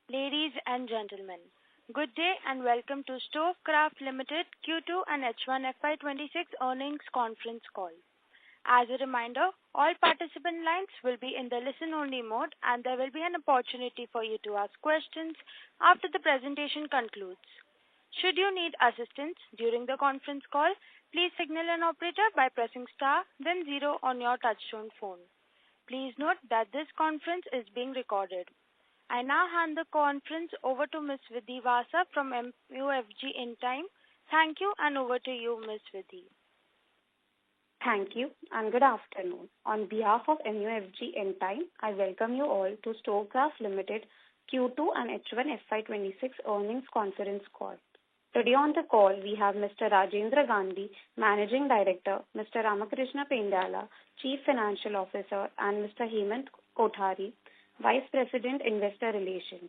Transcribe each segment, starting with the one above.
Ladies and gentlemen, good day and welcome to StoveKraft Limited Q2 and H1 FY26 earnings conference call. As a reminder, all participant lines will be in the listen-only mode and there will be an opportunity for you to ask questions after the presentation concludes. Should you need assistance during the conference call, please signal an operator by pressing star then 0 on your touchtone phone. Please note that this conference is being recorded. I now hand the conference over to Ms. Vidhi Vasa from MUFG In Time. Thank you and over to you, Ms. Vidhi. Thank you and good afternoon. On behalf of MUFG In Time, I welcome you all to StoveKraft Limited Q2 and H1 FY26 earnings conference call. Today on the call, we have Mr. Rajendra Gandhi, Managing Director, Mr. Ramakrishna Pendala, Chief Financial Officer, and Mr. Hemant Kothari, Vice President, Investor Relations.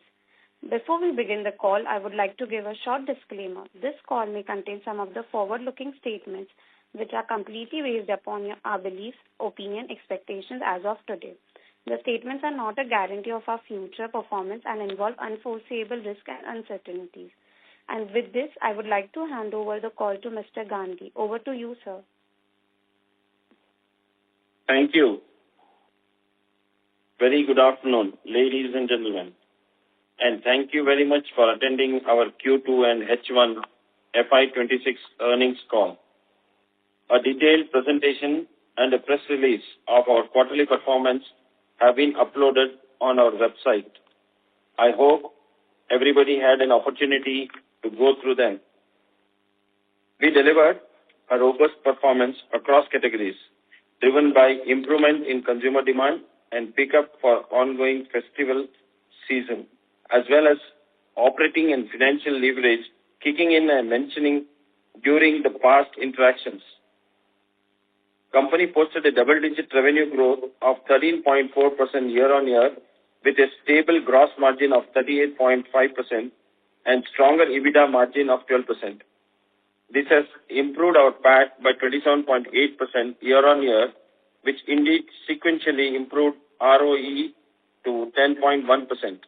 Before we begin the call, I would like to give a short disclaimer. This call may contain some of the forward-looking statements which are completely based upon our beliefs, opinion, expectations as of today. The statements are not a guarantee of our future performance and involve unforeseeable risks and uncertainties. And with this, I would like to hand over the call to Mr. Gandhi. Over to you, sir. Thank you. Very good afternoon, ladies and gentlemen, and thank you very much for attending our Q2 and H1 FY26 earnings call. A detailed presentation and a press release of our quarterly performance have been uploaded on our website. I hope everybody had an opportunity to go through them. We delivered a robust performance across categories, driven by improvement in consumer demand and pickup for ongoing festival season, as well as operating and financial leverage kicking in and mentioning during the past interactions. Company posted a double-digit revenue growth of 13.4% year-on-year with a stable gross margin of 38.5% and stronger EBITDA margin of 12%. This has improved our PAT by 27.8% year-on-year, which indeed sequentially improved ROE to 10.1%.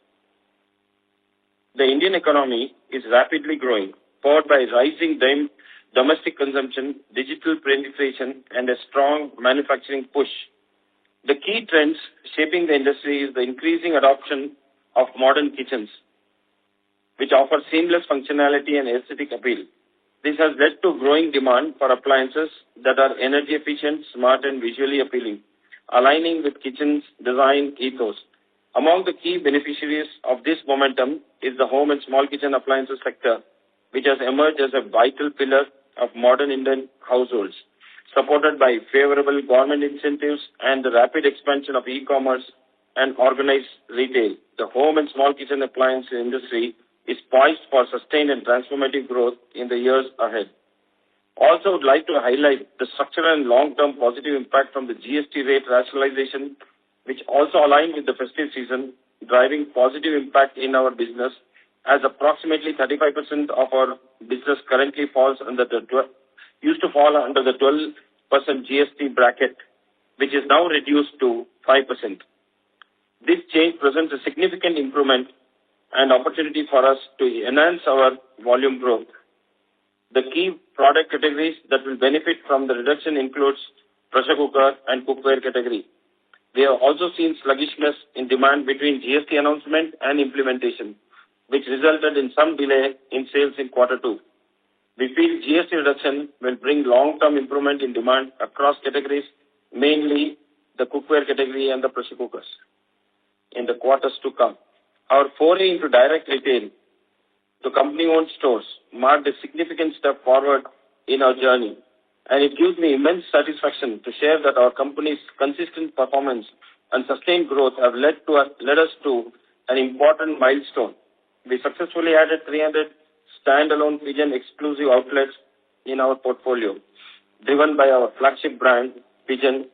The Indian economy is rapidly growing, powered by rising domestic consumption, digital penetration, and a strong manufacturing push. The key trends shaping the industry is the increasing adoption of modern kitchens, which offer seamless functionality and aesthetic appeal. This has led to growing demand for appliances that are energy efficient, smart, and visually appealing, aligning with kitchen's design ethos. Among the key beneficiaries of this momentum is the home and small kitchen appliances sector, which has emerged as a vital pillar of modern Indian households. Supported by favorable government incentives and the rapid expansion of e-commerce and organized retail, the home and small kitchen appliance industry is poised for sustained and transformative growth in the years ahead. Also would like to highlight the structural and long-term positive impact from the GST rate rationalization, which also aligned with the festive season, driving positive impact in our business, as approximately 35% of our business currently used to fall under the 12% GST bracket, which is now reduced to 5%. This change presents a significant improvement and opportunity for us to enhance our volume growth. The key product categories that will benefit from the reduction includes pressure cooker and cookware category. We have also seen sluggishness in demand between GST announcement and implementation, which resulted in some delay in sales in Q2. We feel GST reduction will bring long-term improvement in demand across categories, mainly the cookware category and the pressure cookers, in the quarters to come. Our foray into direct retail to company-owned stores marked a significant step forward in our journey, and it gives me immense satisfaction to share that our company's consistent performance and sustained growth have led us to an important milestone. We successfully added 300 standalone Pigeon exclusive outlets in our portfolio, driven by our flagship brand, Pigeon,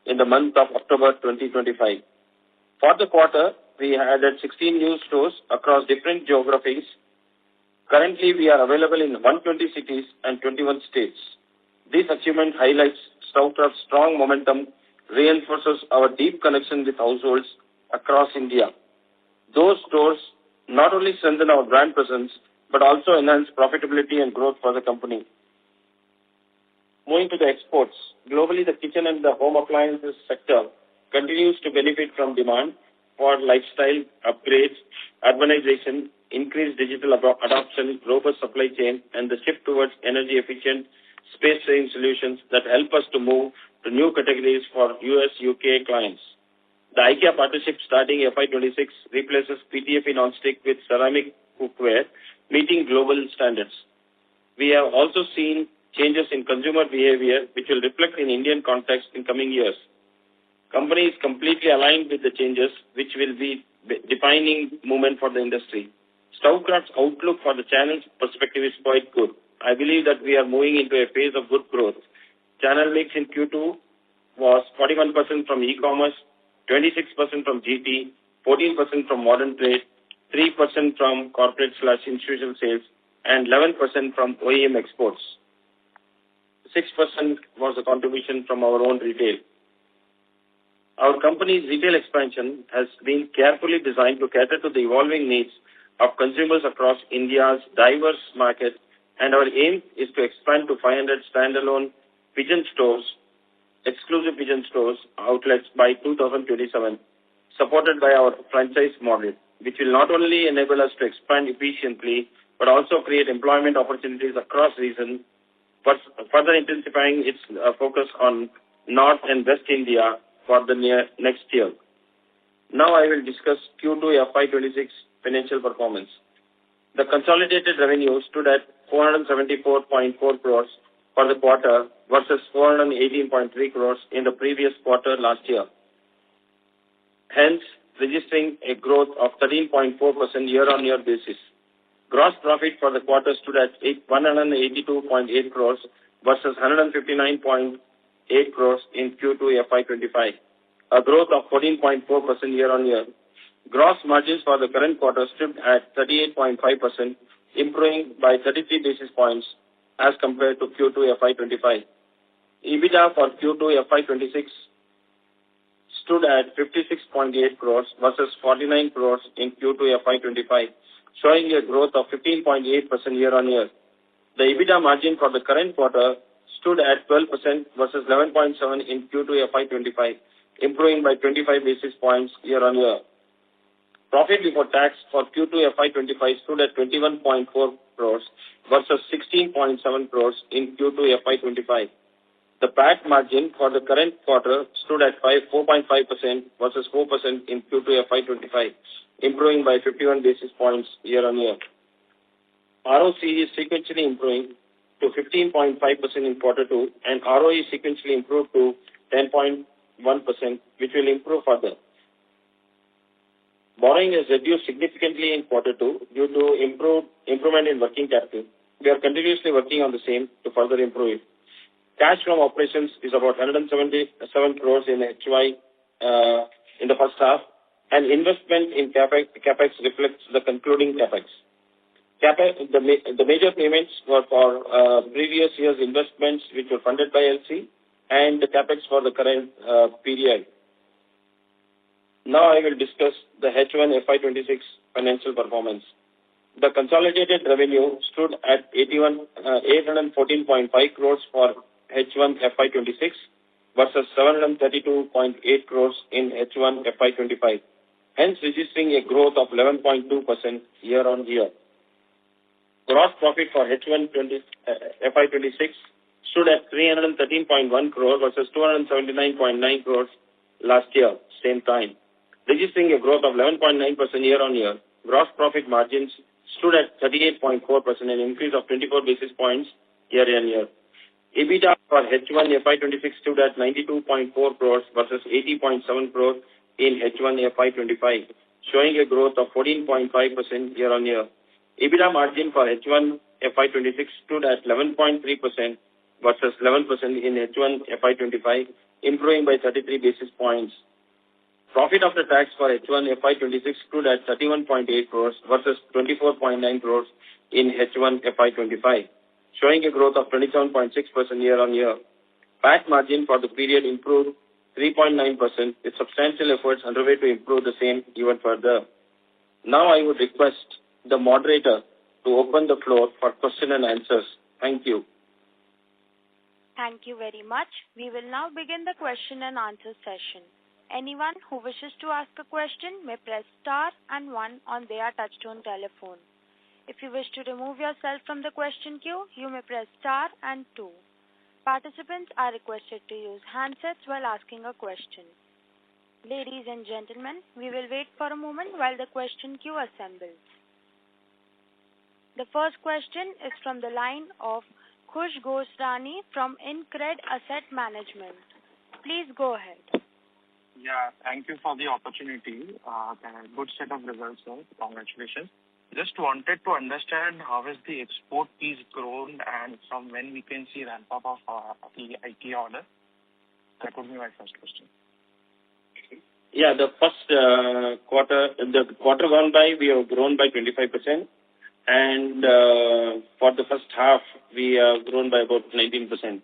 in the month of October 2025. For the quarter, we added 16 new stores across different geographies. Currently, we are available in 120 cities and 21 states. This achievement highlights StoveKraft's strong momentum, reinforces our deep connection with households across India. Those stores not not only strengthen our brand presence, but also enhance profitability and growth for the company. Moving to the exports, globally the kitchen and the home appliances sector continues to benefit from demand for lifestyle upgrades, urbanization, increased digital adoption, robust supply chain, and the shift towards energy-efficient, space-saving solutions that help us to move to new categories for US, UK clients. The IKEA partnership starting FY26 replaces PTFE non-stick with ceramic cookware, meeting global standards. We have also seen changes in consumer behavior which will reflect in Indian context in coming years. Company is completely aligned with the changes which will be defining movement for the industry. StoveKraft's outlook for the channel's perspective is quite good. I believe that we are moving into a phase of good growth. Channel mix in Q2 was 41% from e-commerce, 26% from GT, 14% from modern trade, 3% from corporate/institutional sales, and 11% from OEM exports. 6% was the contribution from our own retail. Our company's retail expansion has been carefully designed to cater to the evolving needs of consumers across India's diverse market, and our aim is to expand to 500 standalone pigeon stores, exclusive pigeon stores outlets by 2027, supported by our franchise model, which will not only enable us to expand efficiently, but also create employment opportunities across regions, further intensifying its focus on North and West India for the next year. Now I will discuss Q2 FY26 financial performance. The consolidated revenue stood at 474.4 crores for the quarter versus 418.3 crores in the previous quarter last year, hence registering a growth of 13.4% year-on-year basis. Gross profit for the quarter stood at 182.8 crores versus 159.8 crores in Q2 FY25, a growth of 14.4% year-on-year. Gross margins for the current quarter stood at 38.5%, improving by 33 basis points as compared to Q2 FY25. EBITDA for Q2 FY26 stood at 56.8 crores versus 49 crores in Q2 FY25, showing a growth of 15.8% year-on-year. The EBITDA margin for the current quarter stood at 12% versus 11.7% in Q2 FY25, improving by 25 basis points year-on-year. Profit before tax for Q2 FY25 stood at 21.4 crores versus 16.7 crores in Q2 FY25. The PAT margin for the current quarter stood at 4.5% versus 4% in Q2 FY25, improving by 51 basis points year-on-year. ROC is sequentially improving to 15.5% in Q2, and ROE sequentially improved to 10.1%, which will improve further. Borrowing has reduced significantly in Q2 due to improvement in working capital. We are continuously working on the same to further improve it. Cash from operations is about 177 crores in HY in the first half, and investment in CapEx reflects the concluding CapEx. The major payments were for previous year's investments which were funded by LC and the CapEx for the current period. Now I will discuss the H1 FY26 financial performance. The consolidated revenue stood at 814.5 crores for H1 FY26 versus 732.8 crores in H1 FY25, hence registering a growth of 11.2% year-on-year. Gross profit for H1 FY26 stood at 313.1 crores versus 279.9 crores last year, same time, registering a growth of 11.9% year-on-year. Gross profit margins stood at 38.4%, an increase of 24 basis points year-on-year. EBITDA for H1 FY26 stood at 92.4 crores versus 80.7 crores in H1 FY25, showing a growth of 14.5% year-on-year. EBITDA margin for H1 FY26 stood at 11.3% versus 11% in H1 FY25, improving by 33 basis points. Profit after tax for H1 FY26 stood at 31.8 crores versus 24.9 crores in H1 FY25, showing a growth of 27.6% year-on-year. PAT margin for the period improved 3.9% with substantial efforts underway to improve the same even further. Now I would request the moderator to open the floor for question and answers. Thank you. Thank you very much. We will now begin the question and answer session. Anyone who wishes to ask a question may press star and 1 on their touchtone telephone. If you wish to remove yourself from the question queue, you may press star and 2. Participants are requested to use handsets while asking a question. Ladies and gentlemen, we will wait for a moment while the question queue assembles. The first question is from the line of Khush Gosrani from InCred Asset Management. Please go ahead. Yeah, thank you for the opportunity. Good set of results, sir. Congratulations. Just wanted to understand how has the export piece grown and from when we can see ramp up of the IT order. That would be my first question. Yeah, the quarter gone by, we have grown by 25%. And for the first half, we have grown by about 19%.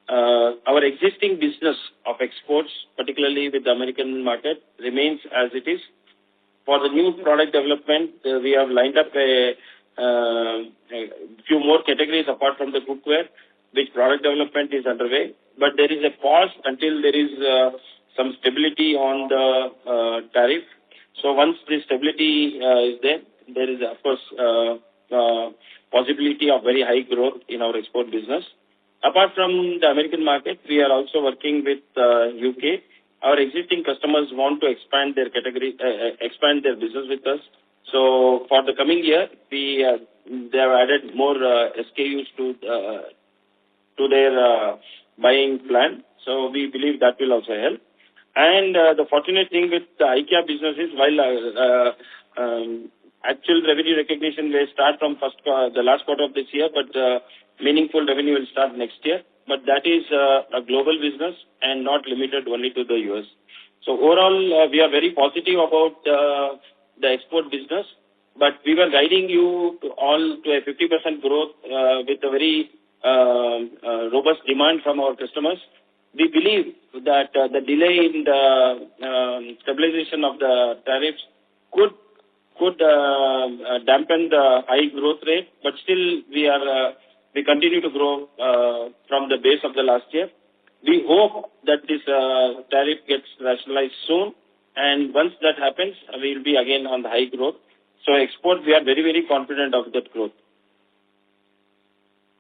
Our existing business of exports, particularly with the American market, remains as it is. For the new product development, we have lined up a few more categories apart from the cookware, which product development is underway. But there is a pause until there is some stability on the tariff. So once the stability is there is, of course, possibility of very high growth in our export business. Apart from the American market, we are also working with UK. Our existing customers want to expand their category, expand their business with us. So for the coming year, they have added more SKUs to their buying plan. So we believe that will also help. And the fortunate thing with the IKEA business is while actual revenue recognition will start from the last quarter of this year, but meaningful revenue will start next year. But that is a global business and not limited only to the US. So overall, we are very positive about the export business. But we were guiding you to a 50% growth with a very robust demand from our customers. We believe that the delay in the stabilization of the tariffs could dampen the high growth rate, but still we continue to grow from the base of the last year. We hope that this tariff gets rationalized soon, and once that happens, we will be again on the high growth. So export, we are very, very confident of that growth.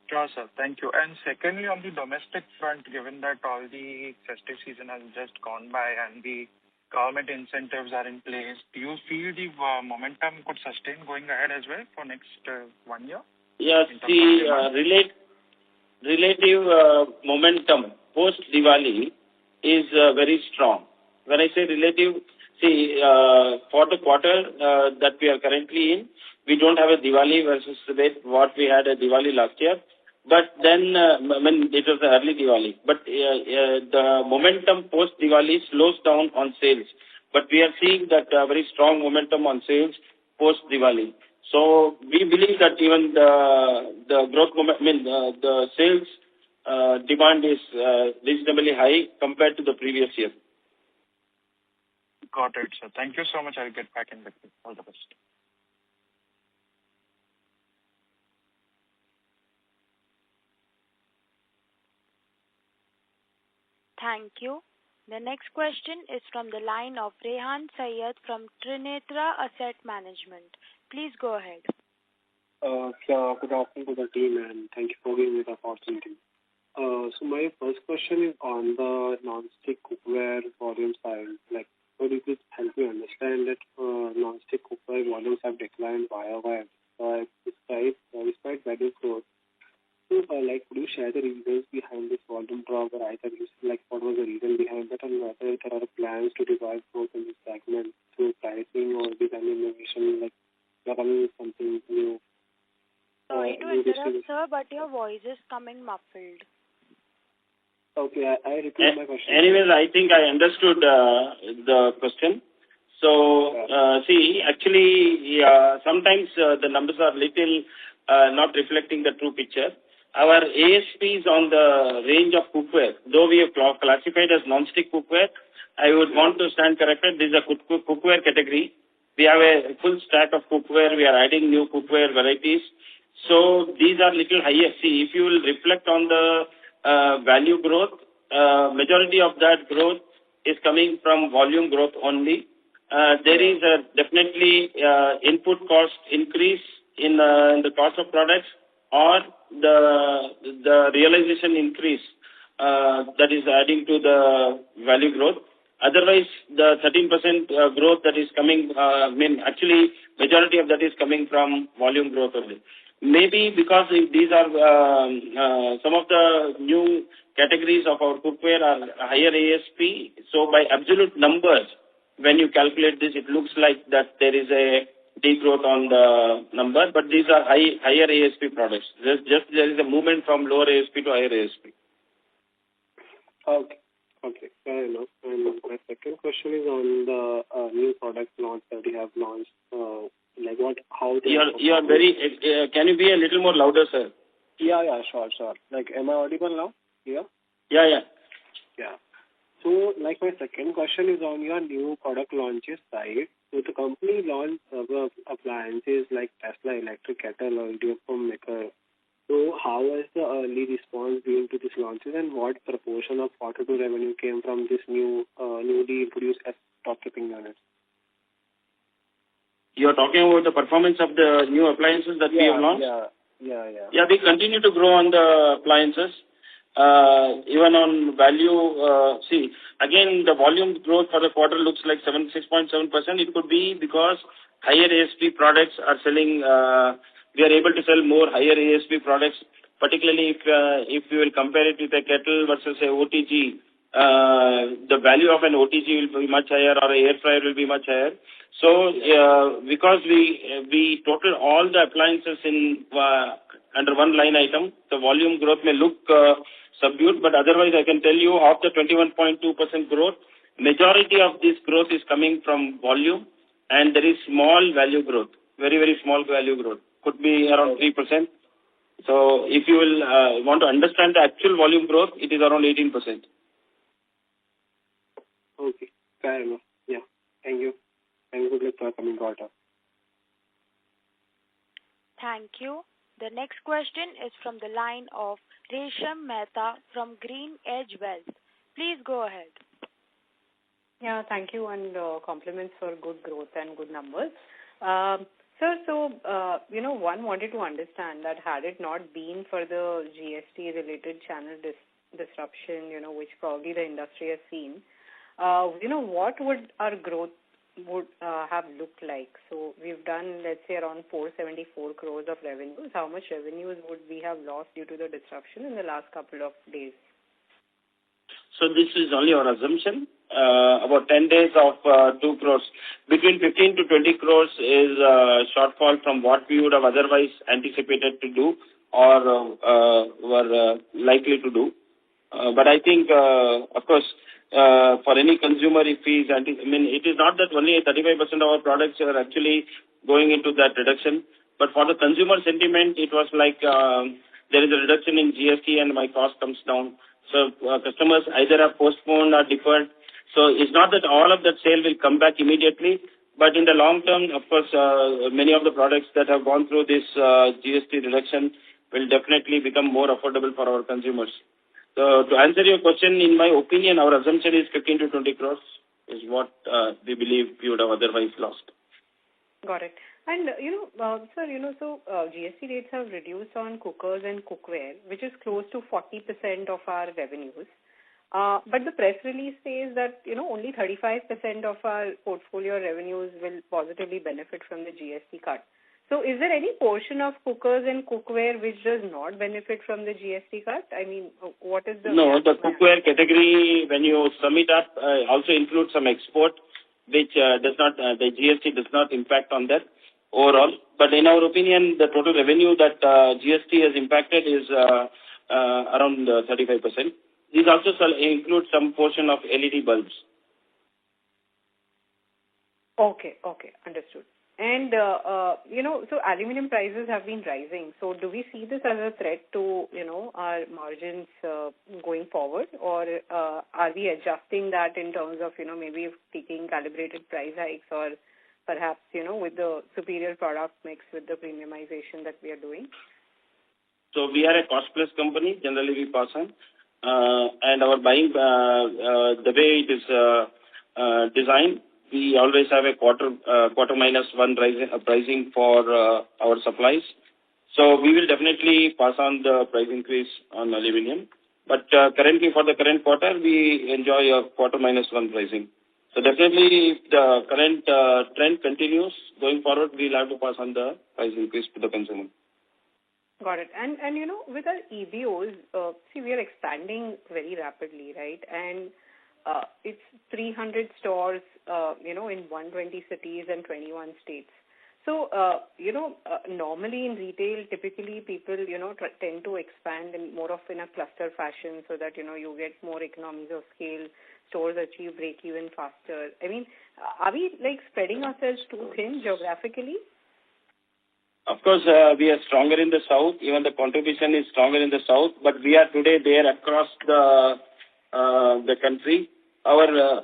Sure, sir. Thank you. And secondly, on the domestic front, given that all the festive season has just gone by and the government incentives are in place, do you feel the momentum could sustain going ahead as well for next 1 year? Yes, the relative momentum post-Diwali is very strong. When I say relative, for the quarter that we are currently in, we don't have a Diwali versus what we had a Diwali last year. But then, when it was the early Diwali. But the momentum post-Diwali slows down on sales. But we are seeing that very strong momentum on sales post-Diwali. So we believe that even the growth the sales demand is reasonably high compared to the previous year. Got it, sir. Thank you so much. I'll get back in with you. All the best. Thank you. The next question is from the line of Rehan Syed from Trinetra Asset Management. Please go ahead. Good afternoon to the team, and thank you for giving me the opportunity. So my first question is on the non-stick cookware volume side. Could you please help me understand that non-stick cookware volumes have declined YOY despite value growth? So, could you share the reasons behind this volume drop, or either what was the reason behind that, and whether there are plans to revive growth in this segment through pricing or design innovation, coming with something new? Sorry to interrupt, sir, but your voice is coming muffled. Okay, I repeat my question. Anyways, I think I understood the question. So, actually, sometimes the numbers are little not reflecting the true picture. Our ASPs on the range of cookware, though we have classified as non-stick cookware, I would want to stand corrected. This is a cookware category. We have a full stack of cookware. We are adding new cookware varieties. So these are little higher. See, if you will reflect on the value growth, majority of that growth is coming from volume growth only. There is definitely input cost increase in the cost of products or the realization increase that is adding to the value growth. Otherwise, the 13% growth that is coming, actually majority of that is coming from volume growth only. Maybe because if these are some of the new categories of our cookware are higher ASP, so by absolute numbers, when you calculate this, it looks like that there is a degrowth on the number, but these are higher ASP products. Just there is a movement from lower ASP to higher ASP. Okay, fair enough. And my second question is on the new product launch that you have launched. You are very. Can you be a little more louder, sir? Yeah, sure. Like, am I audible now? Yeah. Yeah. So, like, my second question is on your new product launches side. So, the company launched appliances like Tesla electric kettle or idiyappam maker. So, how has the early response been to these launches, and what proportion of quarter two revenue came from this newly introduced stock keeping units? You are talking about the performance of the new appliances that we have launched? Yeah. Yeah, we continue to grow on the appliances. Even on value, see, again, the volume growth for the quarter looks like 6.7%. It could be because higher ASP products are selling, we are able to sell more higher ASP products, particularly if you will compare it with a kettle versus a OTG, the value of an OTG will be much higher or an air fryer will be much higher. So, because we total all the appliances in under one line item, the volume growth may look subdued, but otherwise I can tell you of the 21.2% growth, majority of this growth is coming from volume, and there is small value growth, very, very small value growth, could be around 3%. So if you will want to understand the actual volume growth, it is around 18%. Okay, fair enough. Yeah, thank you. And good luck for coming quarter. Thank you. The next question is from the line of Resham Mehta from Green Edge Wealth. Please go ahead. Yeah, thank you, and compliments for good growth and good numbers. Sir, so, one wanted to understand that had it not been for the GST-related channel disruption, which probably the industry has seen, what would our growth would have looked like? So we've done, let's say, around 474 crores of revenues. How much revenues would we have lost due to the disruption in the last couple of days? So this is only our assumption. About 10 days of 2 crores. Between 15 to 20 crores is shortfall from what we would have otherwise anticipated to do or were likely to do. But I think, of course, for any consumer, if he's it is not that only 35% of our products are actually going into that reduction, but for the consumer sentiment, it was like there is a reduction in GST and my cost comes down. So customers either have postponed or deferred. So it's not that all of that sale will come back immediately, but in the long term, of course, many of the products that have gone through this GST reduction will definitely become more affordable for our consumers. So to answer your question, in my opinion, our assumption is 15 to 20 crores is what we believe we would have otherwise lost. Got it. And, sir, so GST rates have reduced on cookers and cookware, which is close to 40% of our revenues. But the press release says that, only 35% of our portfolio revenues will positively benefit from the GST cut. So is there any portion of cookers and cookware which does not benefit from the GST cut? I mean, what is the... No, the cookware category, when you sum it up, also includes some export, which does not, the GST does not impact on that overall. But in our opinion, the total revenue that GST has impacted is around 35%. These also include some portion of LED bulbs. Okay, understood. And, so aluminum prices have been rising. So do we see this as a threat to, our margins going forward? Or are we adjusting that in terms of, maybe taking calibrated price hikes or perhaps, with the superior product mix, with the premiumization that we are doing? So we are a cost-plus company. Generally, we pass on. And our buying, the way it is designed, we always have a quarter minus one pricing for our supplies. So we will definitely pass on the price increase on aluminum. But currently, for the current quarter, we enjoy a quarter minus one pricing. So definitely, if the current trend continues going forward, we'll have to pass on the price increase to the consumer. Got it. And with our EBOs, see, we are expanding very rapidly, right? And it's 300 stores, in 120 cities and 21 states. So, normally in retail, typically people, tend to expand in more of in a cluster fashion so that, you get more economies of scale, stores achieve break-even faster. I mean, are we spreading ourselves too thin geographically? Of course, we are stronger in the south. Even the contribution is stronger in the south, but we are today there across the country. Our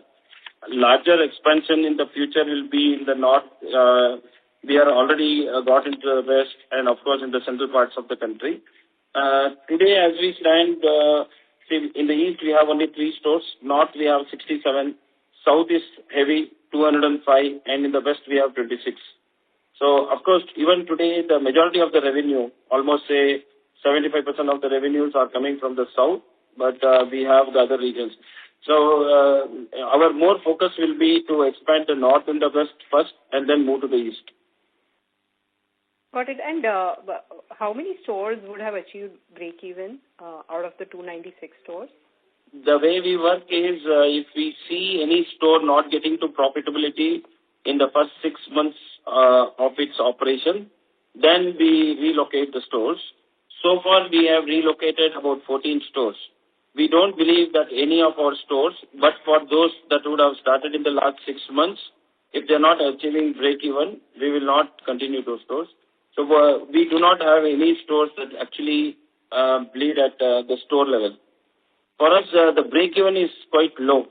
larger expansion in the future will be in the north. We are already got into the west and, of course, in the central parts of the country. Today, as we stand, in the east, we have only 3 stores. North, we have 67. South is heavy, 205. And in the west, we have 26. So, of course, even today, the majority of the revenue, almost say 75% of the revenues are coming from the south, but we have the other regions. So, our more focus will be to expand the north and the west first and then move to the east. Got it. And how many stores would have achieved break-even out of the 296 stores? The way we work is if we see any store not getting to profitability in the first 6 months of its operation, then we relocate the stores. So far, we have relocated about 14 stores. We don't believe that any of our stores, but for those that would have started in the last 6 months, if they're not achieving break-even, we will not continue those stores. So we do not have any stores that actually bleed at the store level. For us, the break-even is quite low.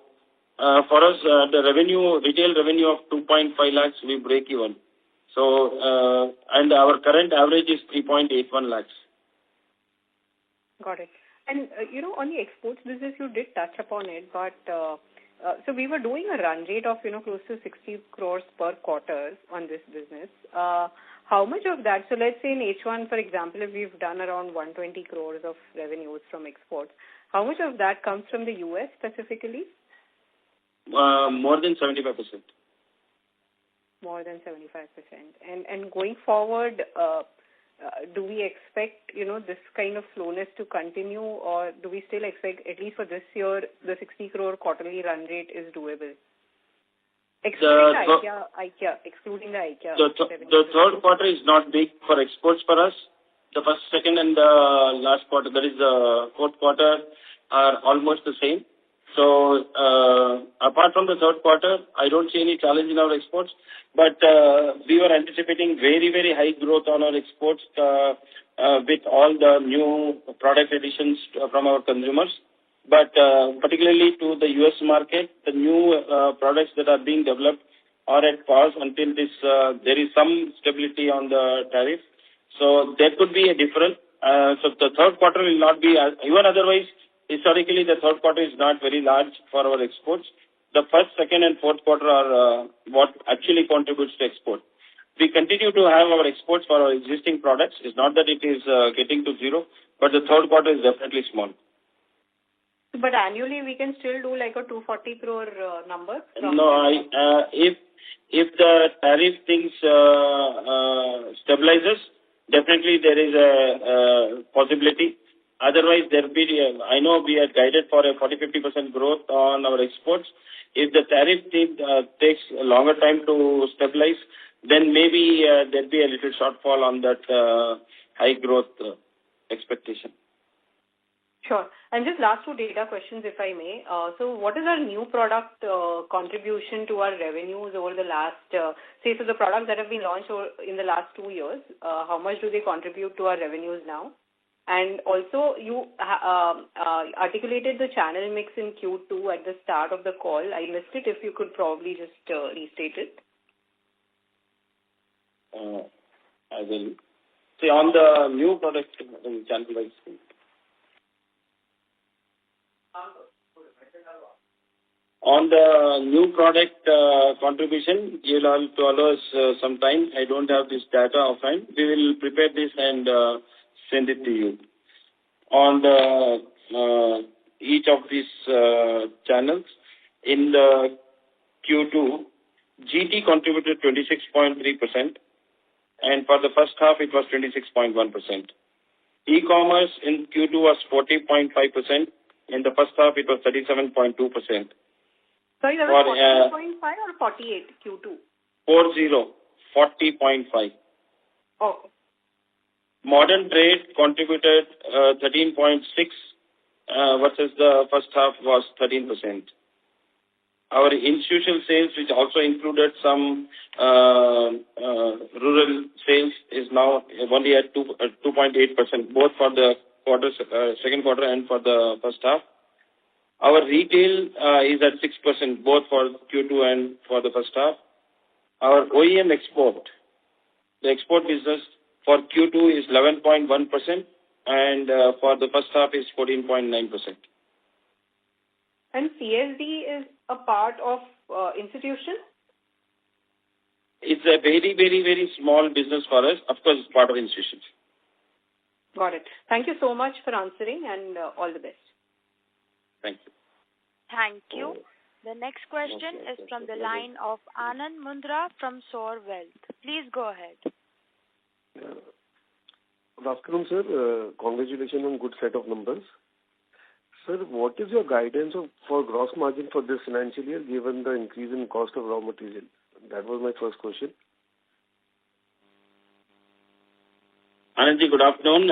For us, the retail revenue of 2.5 lakhs, we break even. So, and our current average is 3.81 lakhs. Got it. And, on the exports business, you did touch upon it, but so we were doing a run rate of, close to 60 crores per quarter on this business. How much of that, so let's say in H1, for example, if we've done around 120 crores of revenues from exports, how much of that comes from the US specifically? More than 75%. More than 75%. And going forward, do we expect, this kind of slowness to continue, or do we still expect, at least for this year, the 60 crore quarterly run rate is doable? Excluding the IKEA. The third quarter is not big for exports for us. The first, second, and the last quarter, that is the fourth quarter, are almost the same. So, apart from the third quarter, I don't see any challenge in our exports. But we were anticipating very, very high growth on our exports with all the new product additions from our consumers. But particularly to the US market, the new products that are being developed are at pause until there is some stability on the tariff. So there could be a difference. So the third quarter will not be, even otherwise, historically the third quarter is not very large for our exports. The first, second and fourth quarter are what actually contributes to export. We continue to have our exports for our existing products. It's not that it is getting to zero, but the third quarter is definitely small. But annually, we can still do like a 240 crore number? No, if the tariff things stabilizes, definitely there is a possibility. Otherwise, I know we are guided for a 40-50% growth on our exports. If the tariff thing takes a longer time to stabilize, then maybe there'll be a little shortfall on that high growth expectation. Sure. And just last 2 data questions, if I may. So what is our new product contribution to our revenues over the last, so the products that have been launched in the last 2 years, how much do they contribute to our revenues now? And also, you articulated the channel mix in Q2 at the start of the call. I missed it. If you could probably just restate it. I will. See, on the new product, channel-wise. On the new product contribution, you'll have to allow us some time. I don't have this data offhand. We will prepare this and send it to you. On the each of these channels, in the Q2, GT contributed 26.3%, and for the first half it was 26.1%. E-commerce in Q2 was 40.5%. In the first half it was 37.2%. Sorry, that was 40.5 or 48 Q2? 40.5. Oh. Modern trade contributed 13.6 versus the first half was 13%. Our institutional sales, which also included some rural sales, is now only at 2.8%, both for the second quarter and for the first half. Our retail is at 6%, both for Q2 and for the first half. Our OEM export, the export business for Q2 is 11.1%, and for the first half is 14.9%. And CSD is a part of institution? It's a very, very, very small business for us. Of course, it's part of institutions. Got it. Thank you so much for answering, and all the best. Thank you. Thank you. The next question is from the line of Anand Mundra from Soar Wealth. Please go ahead. Good afternoon, sir. Congratulations on good set of numbers. Sir, what is your guidance for gross margin for this financial year given the increase in cost of raw material? That was my first question. Anandji, good afternoon.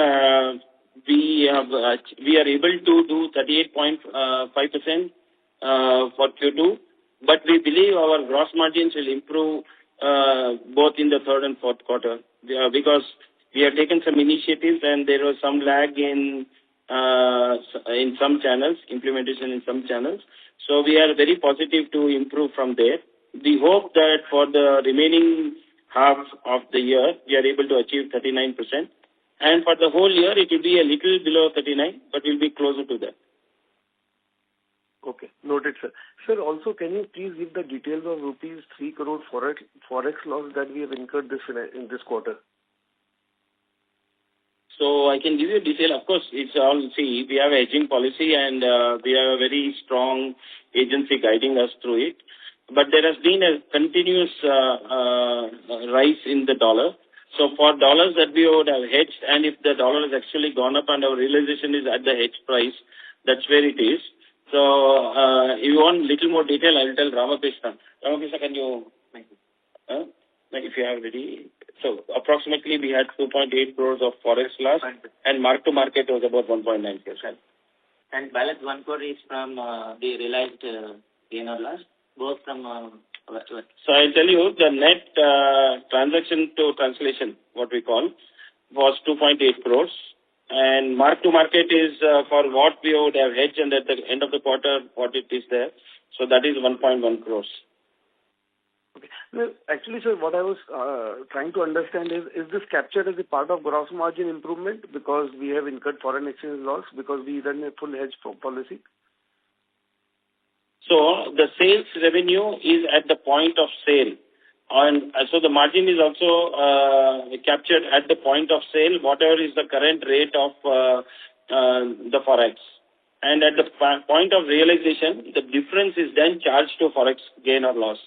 We are able to do 38.5% for Q2, but we believe our gross margins will improve both in the third and fourth quarter because we have taken some initiatives and there was some lag in some channels, implementation in some channels. So we are very positive to improve from there. We hope that for the remaining half of the year, we are able to achieve 39%. And for the whole year, it will be a little below 39, but we'll be closer to that. Okay, noted, sir. Sir, also, can you please give the details of rupees 3 crore forex loss that we have incurred in this quarter? So I can give you detail. Of course, it's all, see, we have a hedging policy and we have a very strong agency guiding us through it. But there has been a continuous rise in the dollar. So for dollars that we would have hedged, and if the dollar has actually gone up and our realization is at the hedge price, that's where it is. So if you want a little more detail, I will tell Ramakrishna. Ramakrishna, can you, if you have ready. So approximately we had 2.8 crores of forex loss, and mark to market was about 1.9%. And balance 1 crore is from the realized gain or loss, both from So I'll tell you, the net transaction to translation, what we call, was 2.8 crores. And mark to market is for what we would have hedged, and at the end of the quarter, what it is there. So that is 1.1 crores. Okay. No, actually, sir, what I was trying to understand is this captured as a part of gross margin improvement because we have incurred foreign exchange loss because we run a full hedge policy? So the sales revenue is at the point of sale. And so the margin is also captured at the point of sale, whatever is the current rate of the forex. And at the point of realization, the difference is then charged to forex gain or loss.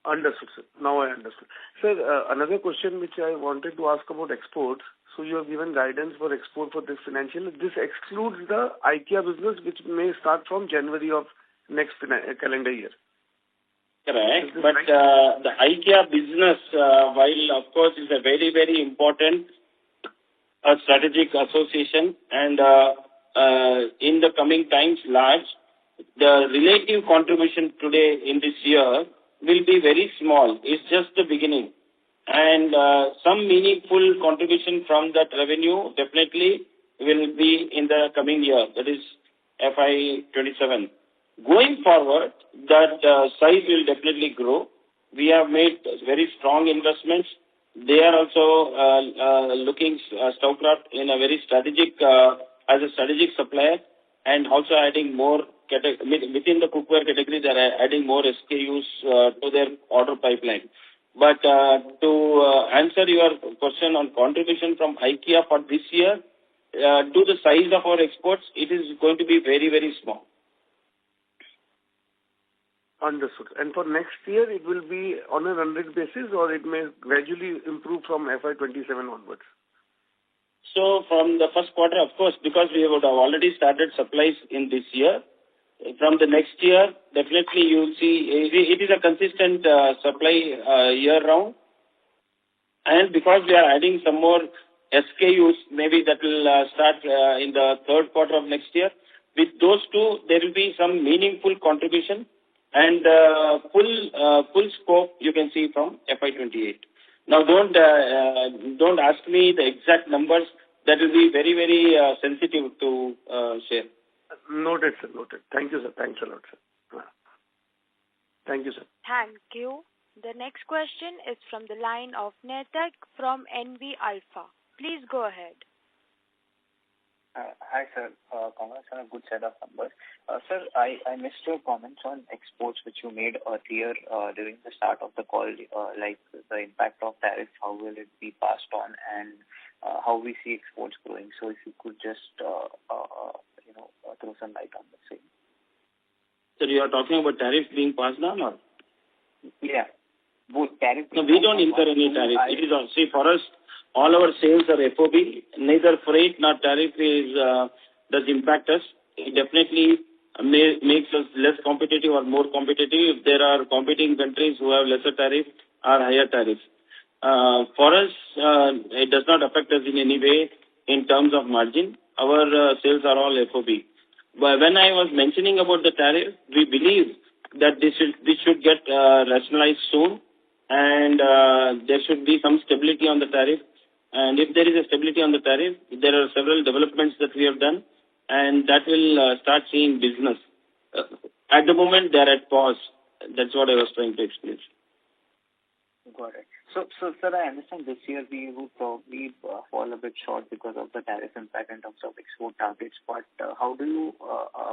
Understood, sir. Now I understood. Sir, another question which I wanted to ask about exports. So you have given guidance for export for this financial. This excludes the IKEA business, which may start from January of next calendar year. Correct. But the IKEA business, while of course is a very, very important strategic association and in the coming times large, the relative contribution today in this year will be very small. It's just the beginning. And some meaningful contribution from that revenue definitely will be in the coming year, that is FY27. Going forward, that size will definitely grow. We have made very strong investments. They are also looking StoveKraft in a very strategic, as a strategic supplier, and also adding more within the cookware category. They are adding more SKUs to their order pipeline. But to answer your question on contribution from IKEA for this year, to the size of our exports, it is going to be very, very small. Understood. And for next year, it will be on a run rate basis, or it may gradually improve from FY27 onwards? So from the first quarter, of course, because we would have already started supplies in this year, from the next year, definitely you will see it is a consistent supply year round. And because we are adding some more SKUs, maybe that will start in the third quarter of next year. With those two, there will be some meaningful contribution and full scope you can see from FY28. Now, don't ask me the exact numbers. That will be very, very sensitive to share. Noted, sir. Noted. Thank you, sir. Thanks a lot, sir. Thank you, sir. Thank you. The next question is from the line of Netak from NV Alpha. Please go ahead. Hi, sir. Congrats on a good set of numbers. Sir, I missed your comments on exports which you made earlier during the start of the call, like the impact of tariffs, how will it be passed on, and how we see exports growing. So if you could just, throw some light on the same. So you are talking about tariffs being passed on, or? Yeah. Both tariffs. No, we don't incur any tariff. It is see, for us, all our sales are FOB. Neither freight nor tariff does impact us. It definitely makes us less competitive or more competitive if there are competing countries who have lesser tariff or higher tariff. For us, it does not affect us in any way in terms of margin. Our sales are all FOB. But when I was mentioning about the tariff, we believe that this should get rationalized soon, and there should be some stability on the tariff. And if there is a stability on the tariff, there are several developments that we have done, and that will start seeing business. At the moment, they are at pause. That's what I was trying to explain. Got it. So, sir, I understand this year we will probably fall a bit short because of the tariff impact in terms of export targets. But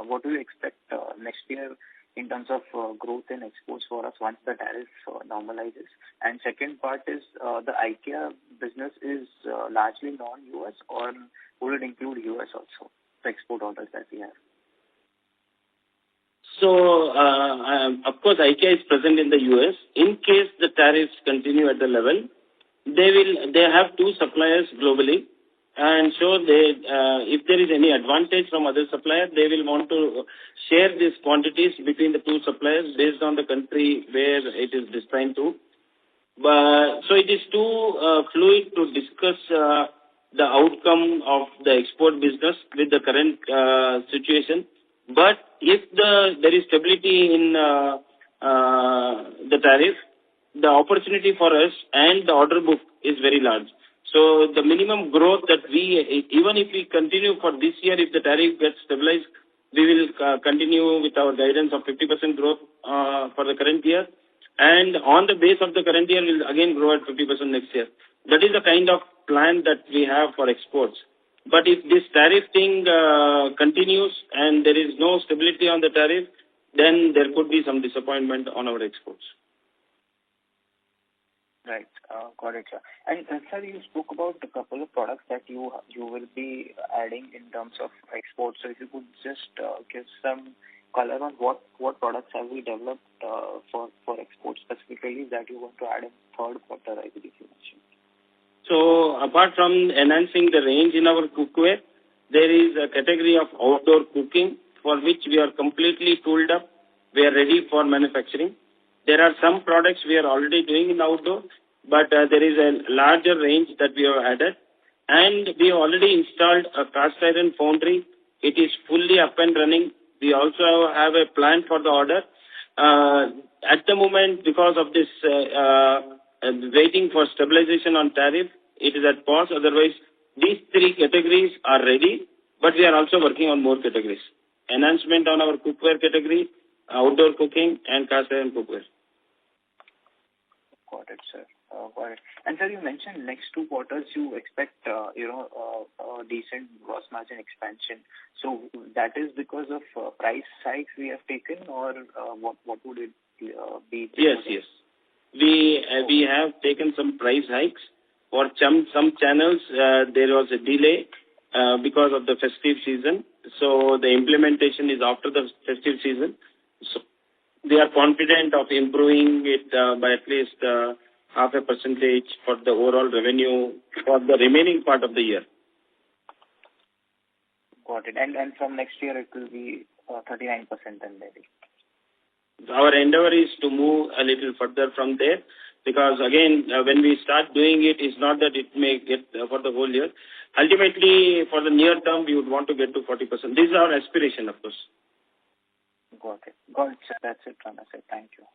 what do you expect next year in terms of growth in exports for us once the tariff normalizes? And second part is the IKEA business is largely non-US, or would it include US also, the export orders that we have? So, of course, IKEA is present in the US. In case the tariffs continue at the level, they have two suppliers globally, and so if there is any advantage from other suppliers, they will want to share these quantities between the two suppliers based on the country where it is destined to. But so it is too fluid to discuss the outcome of the export business with the current situation. But if there is stability in the tariff, the opportunity for us and the order book is very large. So the minimum growth that even if we continue for this year, if the tariff gets stabilized, we will continue with our guidance of 50% growth for the current year. And on the base of the current year, we'll again grow at 50% next year. That is the kind of plan that we have for exports. But if this tariff thing continues and there is no stability on the tariff, then there could be some disappointment on our exports. Right. Got it, sir. And sir, you spoke about a couple of products that you will be adding in terms of exports. So if you could just give some color on what products have we developed for exports specifically that you want to add in third quarter, I believe you mentioned. So apart from enhancing the range in our cookware, there is a category of outdoor cooking for which we are completely tooled up. We are ready for manufacturing. There are some products we are already doing in outdoor, but there is a larger range that we have added. And we already installed a cast iron foundry. It is fully up and running. We also have a plan for the order. At the moment, because of this waiting for stabilization on tariff, it is at pause. Otherwise, these three categories are ready, but we are also working on more categories. Enhancement on our cookware category, outdoor cooking, and cast iron cookware. Got it, sir. Got it. And sir, you mentioned next 2 quarters you expect, a decent gross margin expansion. So that is because of price hikes we have taken, or what would it be? Yes. We have taken some price hikes. For some channels, there was a delay because of the festive season. So the implementation is after the festive season. So they are confident of improving it by at least 0.5% for the overall revenue for the remaining part of the year. Got it. And from next year it will be 39% then maybe. Our endeavor is to move a little further from there, because again, when we start doing it, it's not that it may get for the whole year. Ultimately, for the near term, we would want to get to 40%. This is our aspiration, of course. Got it, sir. That's it from my side. Thank you.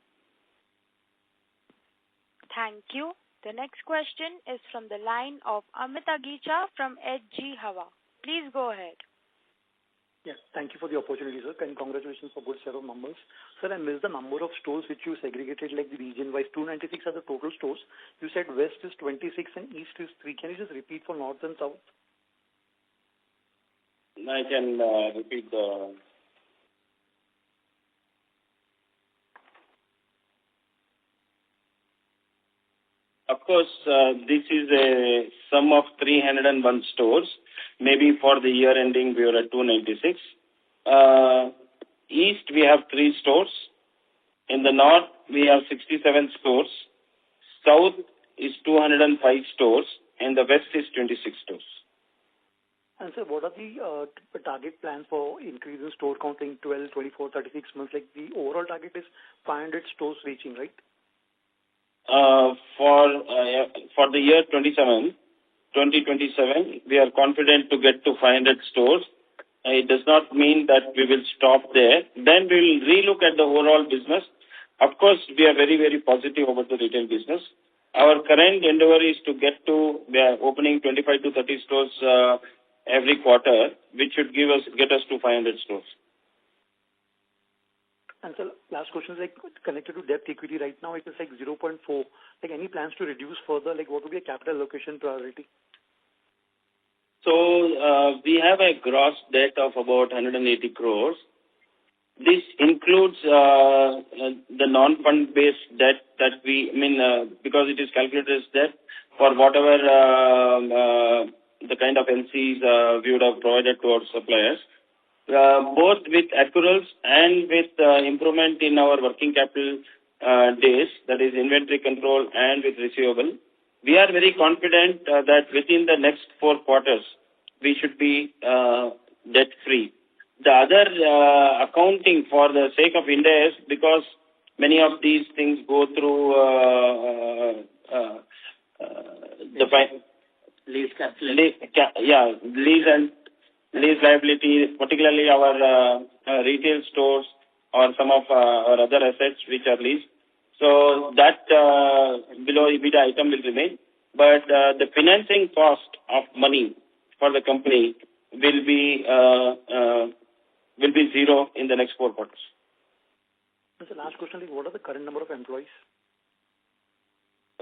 Thank you. The next question is from the line of Amit Agicha from HG Hawa. Please go ahead. Yes, thank you for the opportunity, sir, and congratulations for good set of numbers. Sir, I missed the number of stores which you segregated like the region-wise. 296 are the total stores. You said West is 26 and East is 3. Can you just repeat for North and South? I can repeat the... Of course, this is a sum of 301 stores. Maybe for the year ending, we were at 296. East, we have 3 stores. In the North, we have 67 stores. South is 205 stores. And the West is 26 stores. And sir, what are the target plans for increase in store count in 12, 24, 36 months? Like the overall target is 500 stores reaching, right? For the year 2027, we are confident to get to 500 stores. It does not mean that we will stop there. Then we will relook at the overall business. Of course, we are very, very positive about the retail business. Our current endeavor is to get to, we are opening 25 to 30 stores every quarter, which should get us to 500 stores. And so last question is like connected to debt equity. Right now it is like 0.4. Like any plans to reduce further? Like what would be a capital allocation priority? So we have a gross debt of about 180 crores. This includes the non-fund based debt that because it is calculated as debt for whatever the kind of LCs we would have provided to our suppliers. Both with accruals and with improvement in our working capital days, that is inventory control and with receivable, we are very confident that within the next 4 quarters, we should be debt-free. The other accounting for the sake of India is because many of these things go through lease lease liability, particularly our retail stores or some of our other assets which are leased. So that below EBITDA item will remain. But the financing cost of money for the company will be zero in the next 4 quarters. So last question is, what are the current number of employees?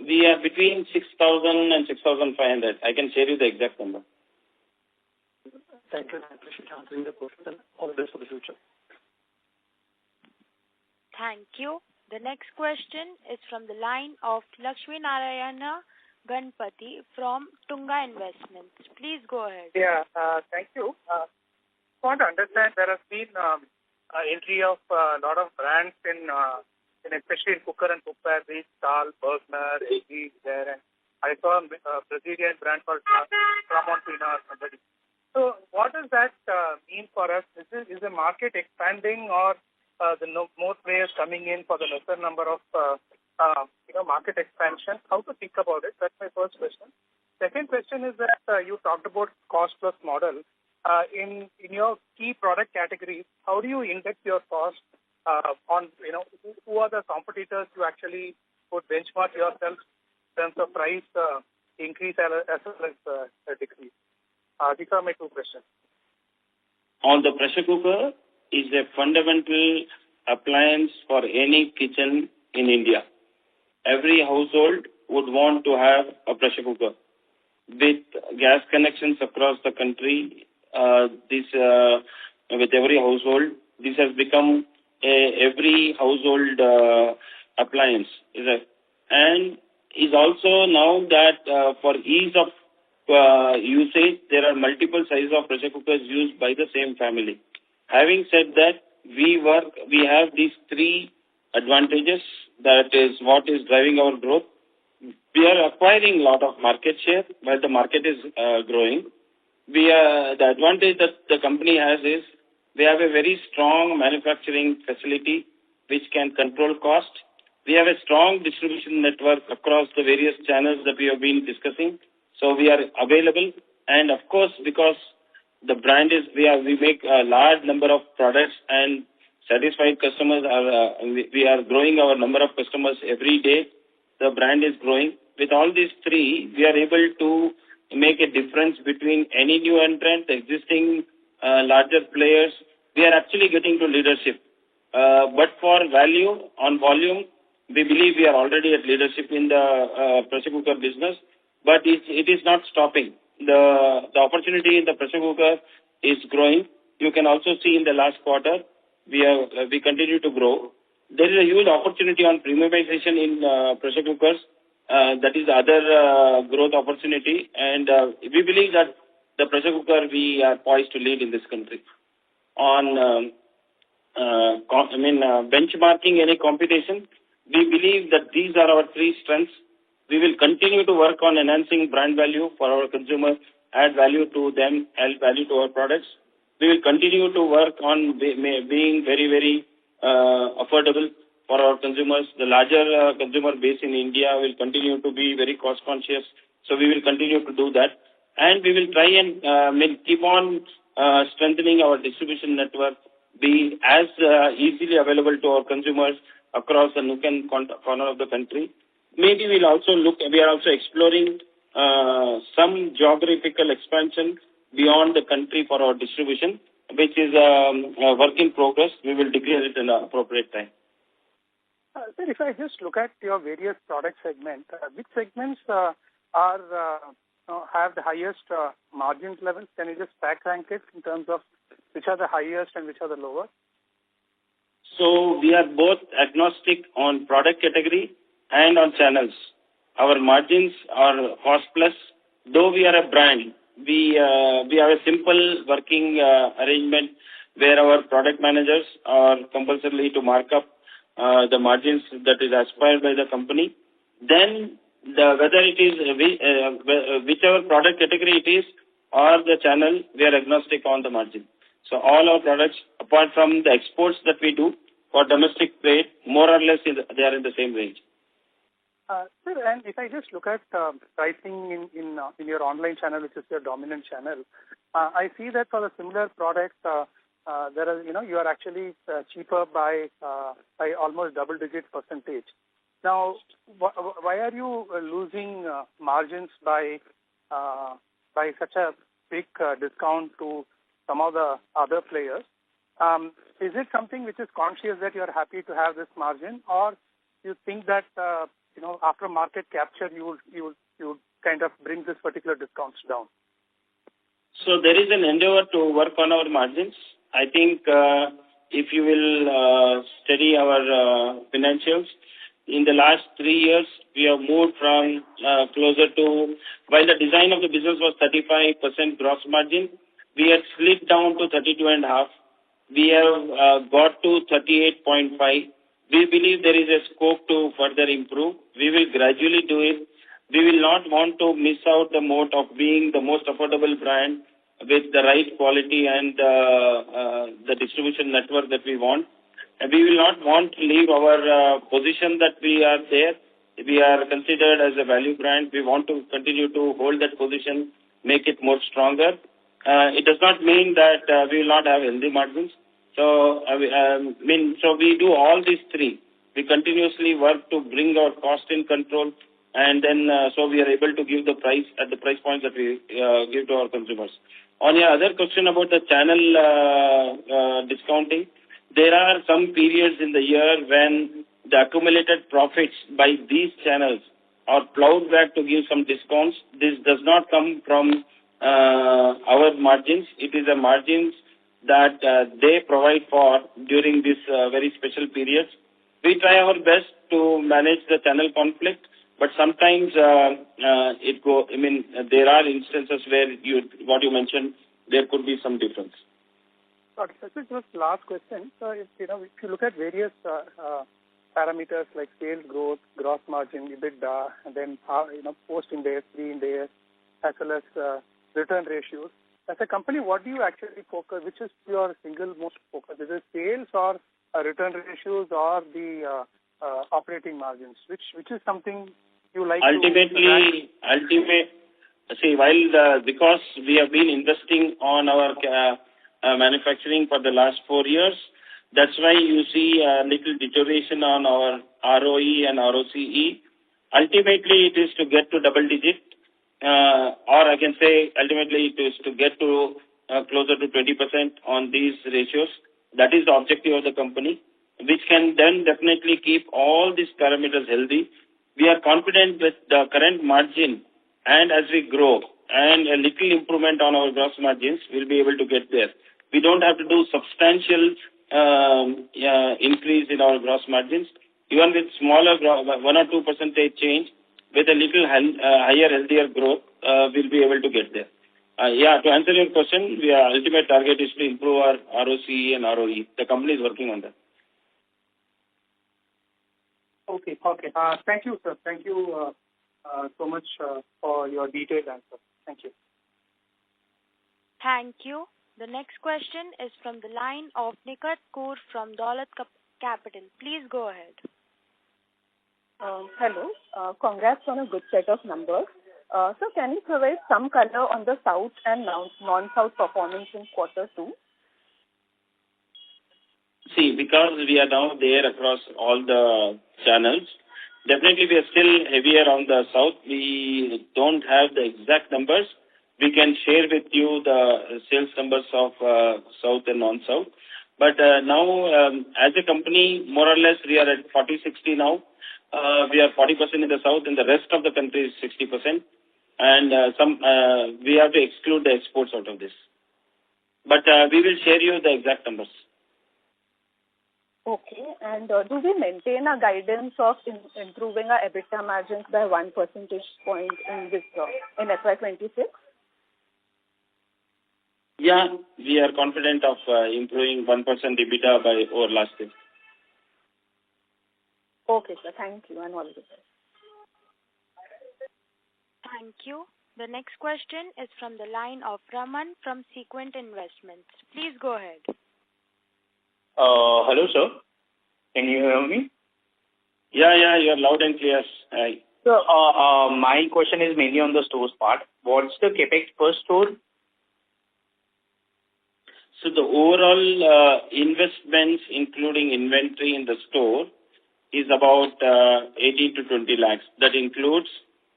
We are between 6,000 and 6,500. I can share you the exact number. Thank you. I appreciate answering the question and all the best for the future. Thank you. The next question is from the line of Lakshmi Narayana Ganpati from Tunga Investments. Please go ahead. Yeah, thank you. I want to understand there has been entry of a lot of brands in especially in cooker and cookware, be it Stahl, Bergner, LG there, and I saw a Brazilian brand called Tramontina or somebody. So what does that mean for us? Is the market expanding or more players coming in for the lesser number of market expansion? How to think about it? That's my first question. Second question is that you talked about cost plus model. In your key product categories, how do you index your cost on, who are the competitors you actually would benchmark yourself in terms of price increase as well as decrease? These are my 2 questions. On the pressure cooker is a fundamental appliance for any kitchen in India. every household would want to have a pressure cooker. With gas connections across the country, with every household, this has become every household appliance. And is also now that for ease of usage, there are multiple sizes of pressure cookers used by the same family. Having said that, we have these three advantages. That is what is driving our growth. We are acquiring a lot of market share while the market is growing. The advantage that the company has is we have a very strong manufacturing facility which can control cost. We have a strong distribution network across the various channels that we have been discussing. So we are available, and of course, because the brand is, we make a large number of products and satisfied customers we are growing our number of customers every day. The brand is growing. With all these three, we are able to make a difference between any new entrant, existing larger players. We are actually getting to leadership. But for value on volume, we believe we are already at leadership in the pressure cooker business, but it is not stopping. The opportunity in the pressure cooker is growing. You can also see in the last quarter, we continue to grow. There is a huge opportunity on premiumization in pressure cookers. That is the other growth opportunity, and we believe that the pressure cooker we are poised to lead in this country. On benchmarking any competition, we believe that these are our three strengths. We will continue to work on enhancing brand value for our consumers, add value to them, add value to our products. We will continue to work on being very, very affordable for our consumers. The larger consumer base in India will continue to be very cost conscious, so we will continue to do that. And we will try and keep on strengthening our distribution network, be as easily available to our consumers across the nook and corner of the country. Maybe we are also exploring some geographical expansion beyond the country for our distribution, which is a work in progress. We will declare it in the appropriate time. Sir, if I just look at your various product segments, which segments have the highest margins levels? Can you just stack rank it in terms of which are the highest and which are the lower? So we are both agnostic on product category and on channels. Our margins are cost plus. Though we are a brand, we have a simple working arrangement where our product managers are compulsorily to mark up the margins that is aspired by the company. Then whether it is whichever product category it is or the channel, we are agnostic on the margin. So all our products, apart from the exports that we do for domestic trade, more or less they are in the same range. Sir, and if I just look at pricing in your online channel, which is your dominant channel, I see that for the similar products, there are you are actually cheaper by almost double-digit percentage. Now, why are you losing margins by such a big discount to some of the other players? Is it something which is conscious that you are happy to have this margin, or you think that after market capture you would kind of bring this particular discounts down? So there is an endeavor to work on our margins. I think if you will study our financials, in the last 3 years, we have moved from closer to, while the design of the business was 35% gross margin, we had slid down to 32.5%. We have got to 38.5%. We believe there is a scope to further improve. We will gradually do it. We will not want to miss out the mode of being the most affordable brand with the right quality and the distribution network that we want. And we will not want to leave our position that we are there. We are considered as a value brand. We want to continue to hold that position, make it more stronger. It does not mean that we will not have healthy margins. So, so we do all these three. We continuously work to bring our cost in control, and then so we are able to give the price at the price points that we give to our consumers. On your other question about the channel discounting, there are some periods in the year when the accumulated profits by these channels are plowed back to give some discounts. This does not come from our margins. It is the margins that they provide for during this very special periods. We try our best to manage the channel conflict, but sometimes there are instances where what you mentioned, there could be some difference. Okay, so just last question. So if you look at various parameters like sales growth, gross margin, EBITDA, and then post-Ind AS, pre-Ind AS, as well as return ratios. As a company, what do you actually focus? Which is your single most focus? Is it sales or return ratios or the operating margins? Which is something you like ultimately, because we have been investing on our manufacturing for the last 4 years, that's why you see a little deterioration on our ROE and ROCE. Ultimately, it is to get to double digit, or I can say ultimately it is to get to closer to 20% on these ratios. That is the objective of the company, which can then definitely keep all these parameters healthy. We are confident with the current margin, and as we grow and a little improvement on our gross margins, we'll be able to get there. We don't have to do substantial increase in our gross margins. Even with smaller 1 or 2% change, with a little higher, healthier growth, we'll be able to get there. To answer your question, our ultimate target is to improve our ROCE and ROE. The company is working on that. Okay. Thank you, sir. Thank you so much for your detailed answer. Thank you. Thank you. The next question is from the line of Nikat Kaur from Dolat Capital. Please go ahead. Hello. Congrats on a good set of numbers. So can you provide some color on the South and non-South performance in Q2? See, because we are now there across all the channels, definitely we are still heavier on the South. We don't have the exact numbers. We can share with you the sales numbers of South and non-South. But now, as a company, more or less, we are at 40-60 now. We are 40% in the South, and the rest of the country is 60%. And we have to exclude the exports out of this. But we will share you the exact numbers. Okay. And do we maintain a guidance of improving our EBITDA margins by 1 percentage point in this in FY26? Yeah, we are confident of improving 1% EBITDA by over last year. Okay, sir. Thank you, and all the best. Thank you. The next question is from the line of Raman from Sequent Investments. Please go ahead. Hello, sir. Can you hear me? Yeah, you're loud and clear. Hi. So, my question is mainly on the stores part. What's the capex per store? So the overall investments, including inventory in the store, is about 18 to 20 lakhs. That includes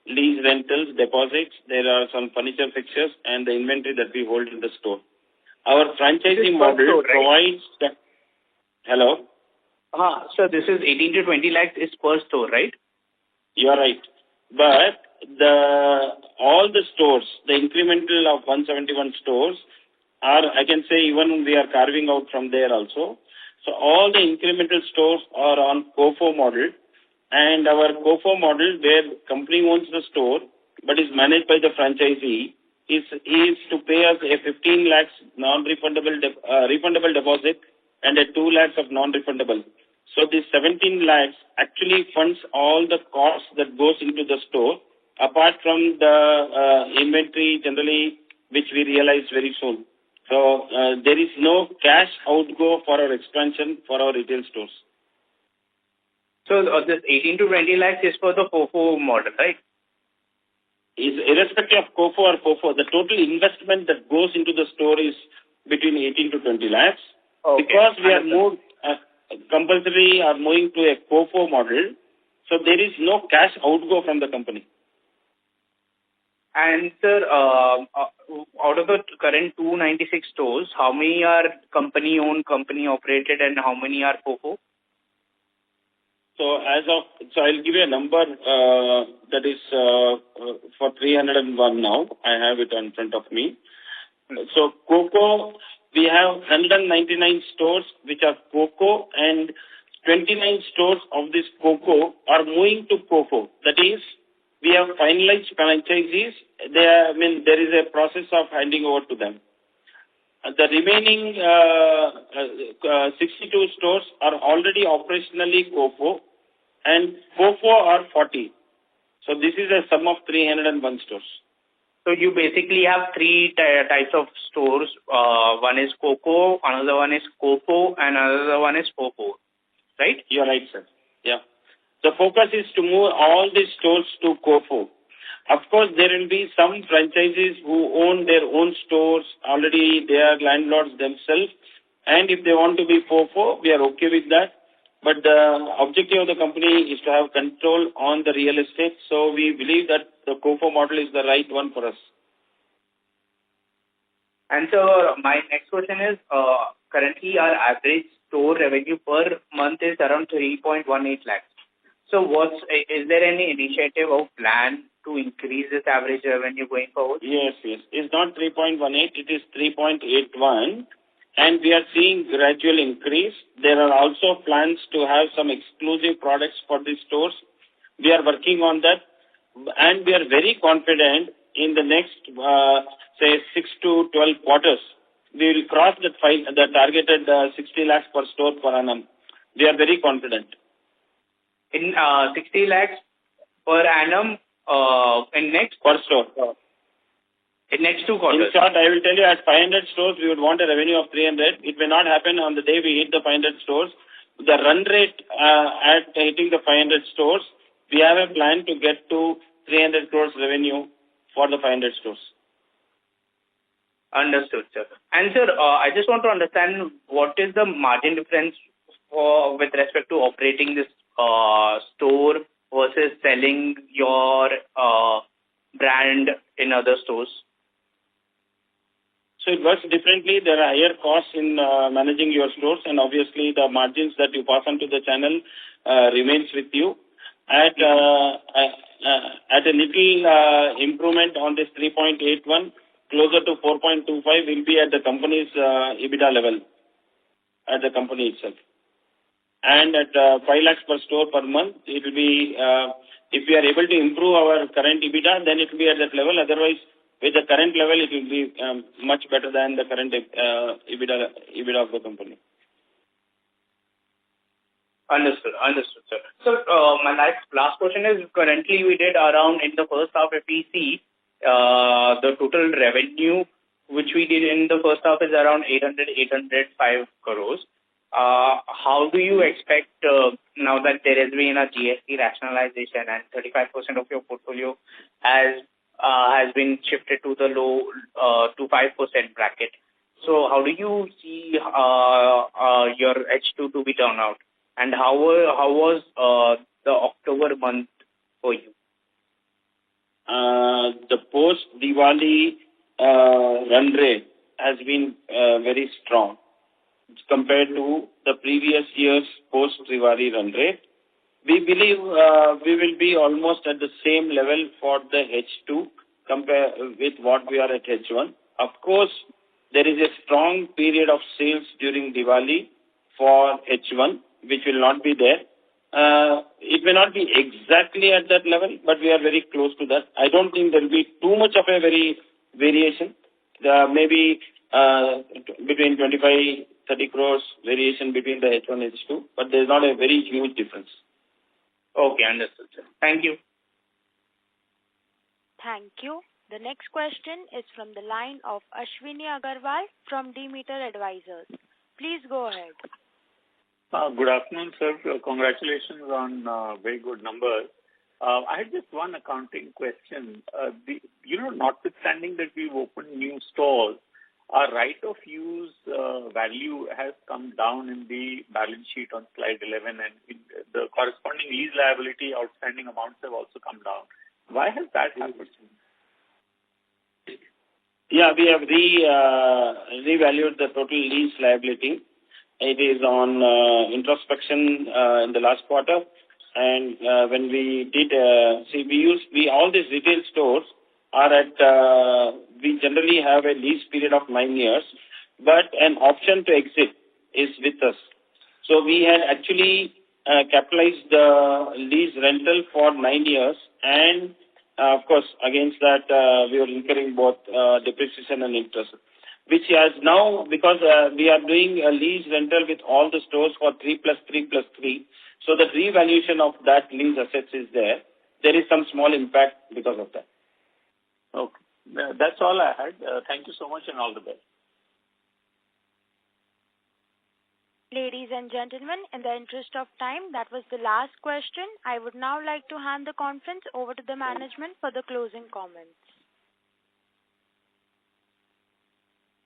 lease rentals, deposits. There are some furniture fixtures and the inventory that we hold in the store. Our franchising model provides that. Hello? So this is 18 to 20 lakhs is per store, right? You are right. But all the stores, the incremental of 171 stores, I can say even we are carving out from there also. So all the incremental stores are on COFO model, and our COFO model, where company owns the store but is managed by the franchisee, is to pay us a 15 lakhs non-refundable refundable deposit and a 2 lakhs of non-refundable. So this 17 lakhs actually funds all the costs that goes into the store, apart from the inventory generally, which we realize very soon. So there is no cash outgo for our expansion for our retail stores. So this 18 to 20 lakhs is for the COFO model, right? Is irrespective of COFO or FOFO, the total investment that goes into the store is between 18 to 20 lakhs. Okay. Because we are moved, compulsory are moving to a COFO model, so there is no cash outgo from the company. And sir, out of the current 296 stores, how many are company-owned, company-operated, and how many are FOFO? So I'll give you a number that is for 301 now. I have it in front of me. So Coco, we have 199 stores which are Coco, and 29 stores of this Coco are moving to Coco. That is, we have finalized franchisees. There is a process of handing over to them. The remaining 62 stores are already operationally Coco, and Coco are 40. So this is a sum of 301 stores. So you basically have three types of stores. One is Coco, another one is Coco, and another one is Coco. Right? You're right, sir. Yeah. The focus is to move all these stores to Coco. Of course, there will be some franchisees who own their own stores. Already they are landlords themselves. And if they want to be FOFO, we are okay with that. But the objective of the company is to have control on the real estate. So we believe that the COFO model is the right one for us. And so my next question is, currently our average store revenue per month is around 3.18 lakhs. So is there any initiative or plan to increase this average revenue going forward? Yes. It's not 3.18, it is 3.81. And we are seeing gradual increase. There are also plans to have some exclusive products for these stores. We are working on that. And we are very confident in the next, 6 to 12 quarters, we will cross the targeted 60 lakhs per store per annum. We are very confident. In 60 lakhs per annum in next? Per store. In next 2 quarters. In short, I will tell you, at 500 stores, we would want a revenue of 300. It may not happen on the day we hit the 500 stores. The run rate at hitting the 500 stores, we have a plan to get to 300 crores revenue for the 500 stores. Understood, sir. And sir, I just want to understand what is the margin difference with respect to operating this store versus selling your brand in other stores? So it works differently. There are higher costs in managing your stores, and obviously the margins that you pass on to the channel remains with you. At a little improvement on this 3.81, closer to 4.25 will be at the company's EBITDA level, at the company itself. And at 5 lakhs per store per month, it will be, if we are able to improve our current EBITDA, then it will be at that level. Otherwise, with the current level, it will be much better than the current EBITDA of the company. Understood, sir. So my last question is, currently we did around, in the first half, if we see, the total revenue which we did in the first half is around 805 crores. How do you expect, now that there has been a GST rationalization and 35% of your portfolio has been shifted to the low to 5% bracket? So how do you see your H2 to be turned out? And how was the October month for you? The post-Diwali run rate has been very strong compared to the previous year's post-Diwali run rate. We believe we will be almost at the same level for the H2 compared with what we are at H1. Of course, there is a strong period of sales during Diwali for H1, which will not be there. It may not be exactly at that level, but we are very close to that. I don't think there will be too much of a variation. Maybe between 25-30 crores variation between the H1 and H2, but there is not a very huge difference. Okay, understood, sir. Thank you. Thank you. The next question is from the line of Ashwini Agarwal from Demeter Advisors. Please go ahead. Good afternoon, sir. Congratulations on very good numbers. I had just one accounting question. Notwithstanding that we've opened new stores, our right of use value has come down in the balance sheet on slide 11, and the corresponding lease liability outstanding amounts have also come down. Why has that happened? Yeah, we have revalued the total lease liability. It is on introspection in the last quarter. And when we did, all these retail stores are at, we generally have a lease period of 9 years, but an option to exit is with us. So we had actually capitalized the lease rental for 9 years, and of course, against that, we were incurring both depreciation and interest, which has now, because we are doing a lease rental with all the stores for 3 plus 3 plus 3, so the revaluation of that lease assets is there. There is some small impact because of that. Okay. That's all I had. Thank you so much and all the best. Ladies and gentlemen, in the interest of time, that was the last question. I would now like to hand the conference over to the management for the closing comments.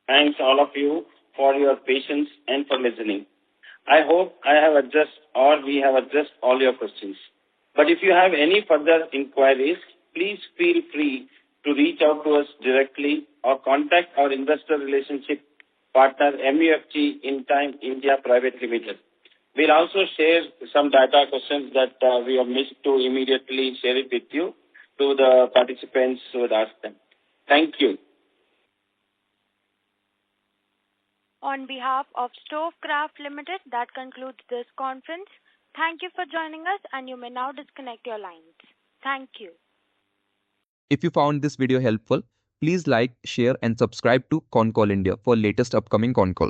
Thanks all of you for your patience and for listening. I hope I have addressed or we have addressed all your questions. But if you have any further inquiries, please feel free to reach out to us directly or contact our investor relationship partner MUFG In Time India Private Limited. We'll also share some data questions that we have missed to immediately share it with you to the participants who would ask them. Thank you. On behalf of StoveKraft Limited, that concludes this conference. Thank you for joining us, and you may now disconnect your lines. Thank you. If you found this video helpful, please like, share and subscribe to Concall India for latest upcoming Concall.